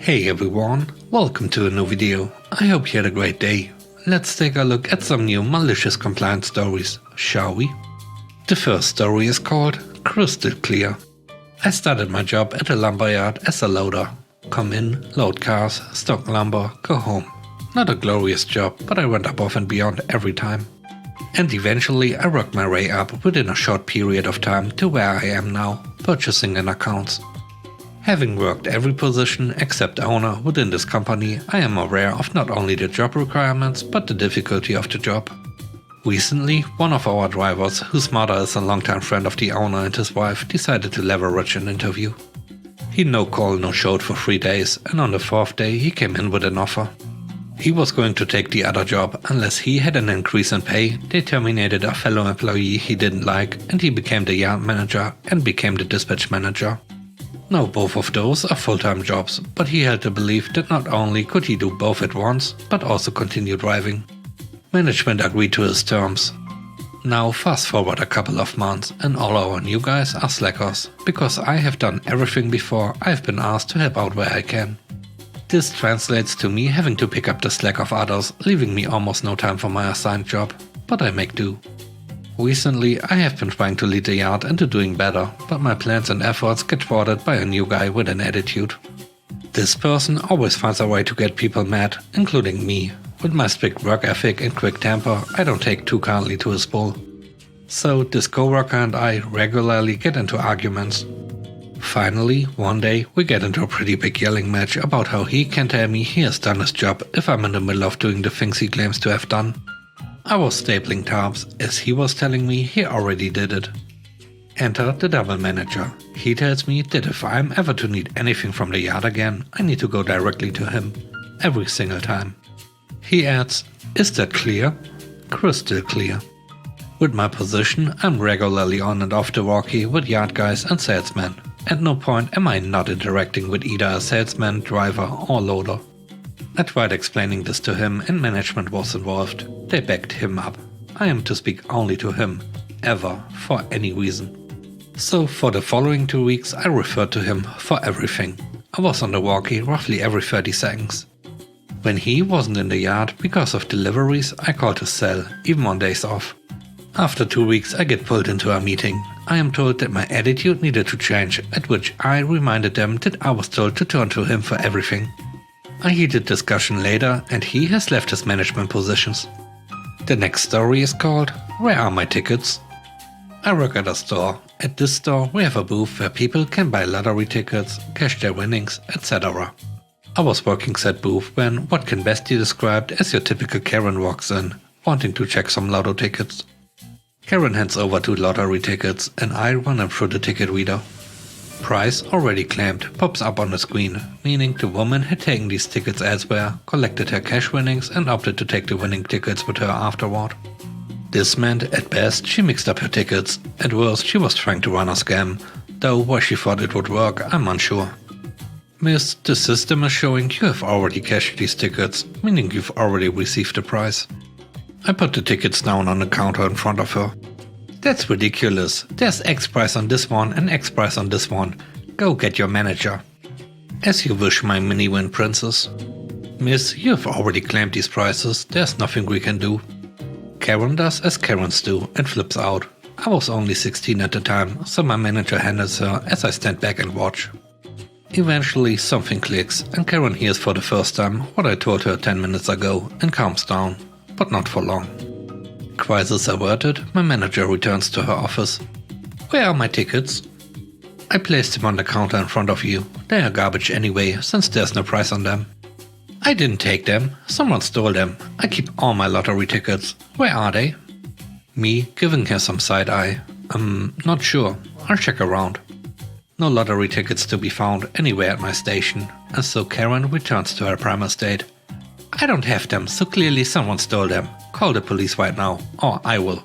Hey everyone, welcome to a new video. I hope you had a great day. Let's take a look at some new malicious compliance stories, shall we? The first story is called Crystal Clear. I started my job at a lumberyard as a loader. Come in, load cars, stock lumber, go home. Not a glorious job, but I went above and beyond every time. And eventually I worked my way up within a short period of time to where I am now, purchasing an accounts. Having worked every position except owner within this company, I am aware of not only the job requirements but the difficulty of the job. Recently, one of our drivers, whose mother is a longtime friend of the owner and his wife, decided to leverage an interview. He no-call no-showed for 3 days, and on the 4th day he came in with an offer. He was going to take the other job unless he had an increase in pay. They terminated a fellow employee he didn't like, and he became the yard manager and became the dispatch manager. Now both of those are full-time jobs, but he had the belief that not only could he do both at once, but also continue driving. Management agreed to his terms. Now fast forward a couple of months and all our new guys are slackers, because I have done everything before. I've been asked to help out where I can. This translates to me having to pick up the slack of others, leaving me almost no time for my assigned job, but I make do. Recently, I have been trying to lead the yard into doing better, but my plans and efforts get thwarted by a new guy with an attitude. This person always finds a way to get people mad, including me. With my strict work ethic and quick temper, I don't take too kindly to his bull. So this coworker and I regularly get into arguments. Finally, one day we get into a pretty big yelling match about how he can tell me he has done his job if I'm in the middle of doing the things he claims to have done. I was stapling tarps as he was telling me he already did it. Enter the double manager. He tells me that if I'm ever to need anything from the yard again, I need to go directly to him. Every single time. He adds, "Is that clear?" Crystal clear. With my position, I'm regularly on and off the walkie with yard guys and salesmen. At no point am I not interacting with either a salesman, driver or loader. I tried explaining this to him and management was involved. They backed him up. I am to speak only to him, ever, for any reason. So for the following 2 weeks I referred to him for everything. I was on the walkie roughly every 30 seconds. When he wasn't in the yard because of deliveries, I called his cell, even on days off. After 2 weeks I get pulled into a meeting. I am told that my attitude needed to change, at which I reminded them that I was told to turn to him for everything. A heated discussion later and he has left his management positions. The next story is called Where Are My Tickets? I work at a store. At this store we have a booth where people can buy lottery tickets, cash their winnings, etc. I was working said booth when what can best be described as your typical Karen walks in, wanting to check some lotto tickets. Karen hands over 2 lottery tickets and I run them through the ticket reader. Price already claimed pops up on the screen, meaning the woman had taken these tickets elsewhere, collected her cash winnings and opted to take the winning tickets with her afterward. This meant at best she mixed up her tickets, at worst she was trying to run a scam, though why she thought it would work I'm unsure. Miss, the system is showing you have already cashed these tickets, meaning you've already received the prize. I put the tickets down on the counter in front of her. That's ridiculous. There's X price on this one and X price on this one. Go get your manager. As you wish, my mini-win princess. Miss, you have already claimed these prices. There's nothing we can do. Karen does as Karens do and flips out. I was only 16 at the time, so my manager handles her as I stand back and watch. Eventually something clicks and Karen hears for the first time what I told her 10 minutes ago and calms down, but not for long. Crisis averted, my manager returns to her office. Where are my tickets? I placed them on the counter in front of you. They are garbage anyway, since there's no price on them. I didn't take them. Someone stole them. I keep all my lottery tickets. Where are they? Me, giving her some side eye. Not sure. I'll check around. No lottery tickets to be found anywhere at my station, and so Karen returns to her prime estate. I don't have them, so clearly someone stole them. Call the police right now, or I will.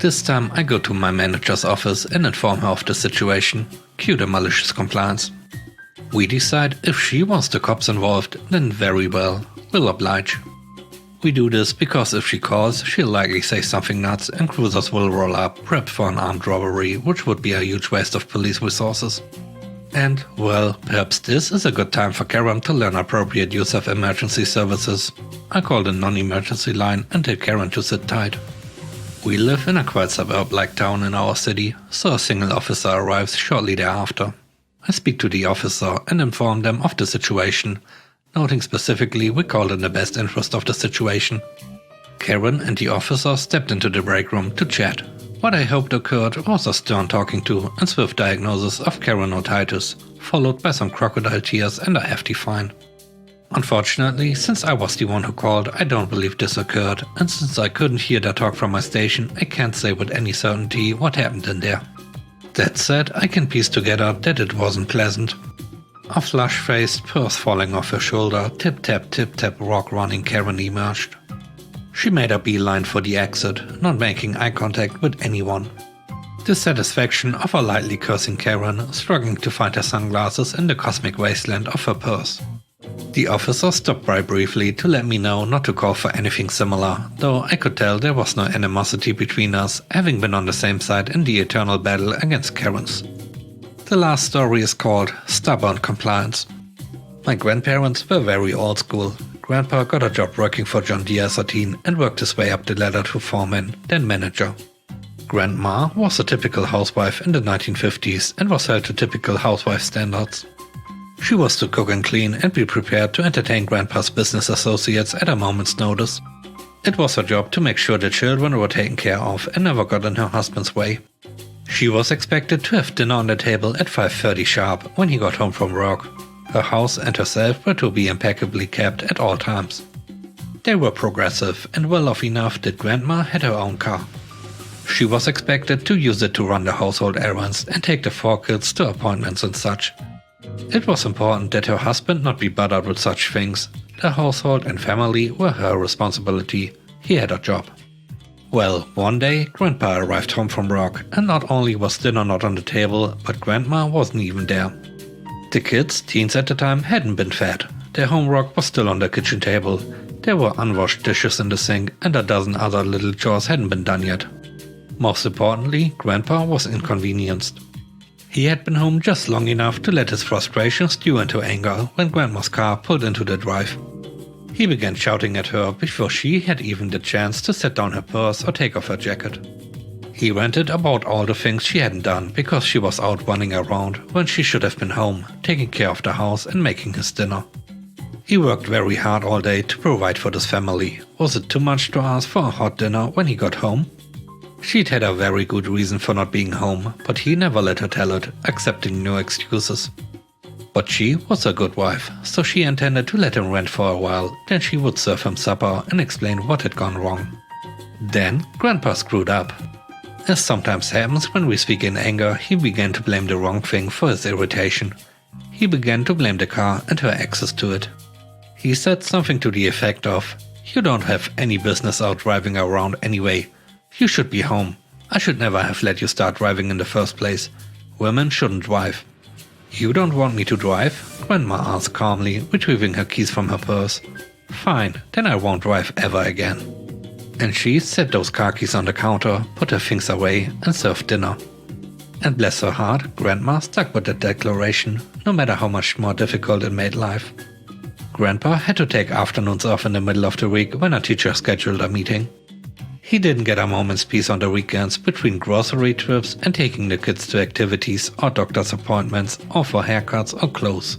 This time I go to my manager's office and inform her of the situation. Cue the malicious compliance. We decide if she wants the cops involved, then very well, we'll oblige. We do this because if she calls, she'll likely say something nuts and cruisers will roll up, prepped for an armed robbery, which would be a huge waste of police resources. And, well, perhaps this is a good time for Karen to learn appropriate use of emergency services. I call the non-emergency line and tell Karen to sit tight. We live in a quite suburb-like town in our city, so a single officer arrives shortly thereafter. I speak to the officer and inform them of the situation, noting specifically we called in the best interest of the situation. Karen and the officer stepped into the break room to chat. What I hoped occurred was a stern talking to and swift diagnosis of Karenotitis, followed by some crocodile tears and a hefty fine. Unfortunately, since I was the one who called, I don't believe this occurred, and since I couldn't hear their talk from my station, I can't say with any certainty what happened in there. That said, I can piece together that it wasn't pleasant. A flush-faced, purse falling off her shoulder, tip-tap rock running Karen emerged. She made a beeline for the exit, not making eye contact with anyone. The satisfaction of a lightly cursing Karen, struggling to find her sunglasses in the cosmic wasteland of her purse. The officer stopped by briefly to let me know not to call for anything similar, though I could tell there was no animosity between us, having been on the same side in the eternal battle against Karens. The last story is called Stubborn Compliance. My grandparents were very old school. Grandpa got a job working for John Deere as a teen and worked his way up the ladder to foreman, then manager. Grandma was a typical housewife in the 1950s and was held to typical housewife standards. She was to cook and clean and be prepared to entertain Grandpa's business associates at a moment's notice. It was her job to make sure the children were taken care of and never got in her husband's way. She was expected to have dinner on the table at 5:30 sharp when he got home from work. Her house and herself were to be impeccably kept at all times. They were progressive and well off enough that Grandma had her own car. She was expected to use it to run the household errands and take the 4 kids to appointments and such. It was important that her husband not be bothered with such things. The household and family were her responsibility. He had a job. Well, one day, Grandpa arrived home from work, and not only was dinner not on the table, but Grandma wasn't even there. The kids, teens at the time, hadn't been fed. Their homework was still on the kitchen table. There were unwashed dishes in the sink, and a dozen other little chores hadn't been done yet. Most importantly, Grandpa was inconvenienced. He had been home just long enough to let his frustration stew into anger when Grandma's car pulled into the drive. He began shouting at her before she had even the chance to set down her purse or take off her jacket. He ranted about all the things she hadn't done because she was out running around when she should have been home, taking care of the house and making his dinner. He worked very hard all day to provide for this family. Was it too much to ask for a hot dinner when he got home? She'd had a very good reason for not being home, but he never let her tell it, accepting no excuses. But she was a good wife, so she intended to let him rent for a while, then she would serve him supper and explain what had gone wrong. Then Grandpa screwed up. As sometimes happens when we speak in anger, he began to blame the wrong thing for his irritation. He began to blame the car and her access to it. He said something to the effect of, "You don't have any business out driving around anyway. You should be home. I should never have let you start driving in the first place. Women shouldn't drive." "You don't want me to drive?" Grandma asked calmly, retrieving her keys from her purse. "Fine, then I won't drive ever again." And she set those car keys on the counter, put her things away, and served dinner. And bless her heart, Grandma stuck with that declaration, no matter how much more difficult it made life. Grandpa had to take afternoons off in the middle of the week when a teacher scheduled a meeting. He didn't get a moment's peace on the weekends between grocery trips and taking the kids to activities or doctor's appointments or for haircuts or clothes.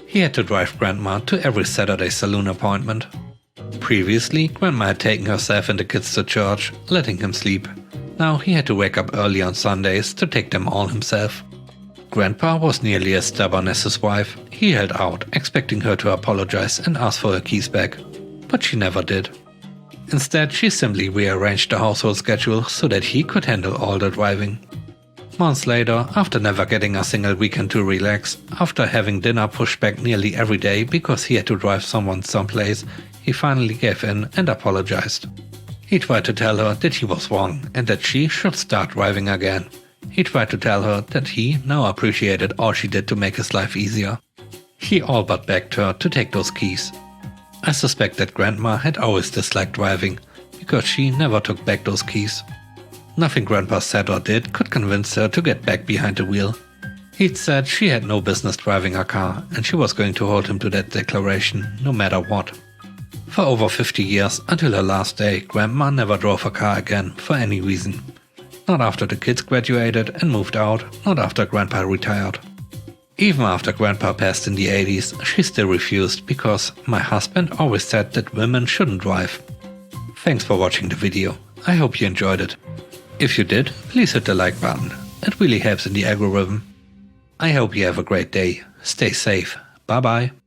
He had to drive Grandma to every Saturday saloon appointment. Previously, Grandma had taken herself and the kids to church, letting him sleep. Now he had to wake up early on Sundays to take them all himself. Grandpa was nearly as stubborn as his wife. He held out, expecting her to apologize and ask for her keys back. But she never did. Instead, she simply rearranged the household schedule so that he could handle all the driving. Months later, after never getting a single weekend to relax, after having dinner pushed back nearly every day because he had to drive someone someplace, he finally gave in and apologized. He tried to tell her that he was wrong and that she should start driving again. He tried to tell her that he now appreciated all she did to make his life easier. He all but begged her to take those keys. I suspect that Grandma had always disliked driving, because she never took back those keys. Nothing Grandpa said or did could convince her to get back behind the wheel. He'd said she had no business driving a car and she was going to hold him to that declaration, no matter what. For over 50 years, until her last day, Grandma never drove a car again for any reason. Not after the kids graduated and moved out, not after Grandpa retired. Even after Grandpa passed in the 80s, she still refused because my husband always said that women shouldn't drive. Thanks for watching the video. I hope you enjoyed it. If you did, please hit the like button. It really helps in the algorithm. I hope you have a great day. Stay safe. Bye bye.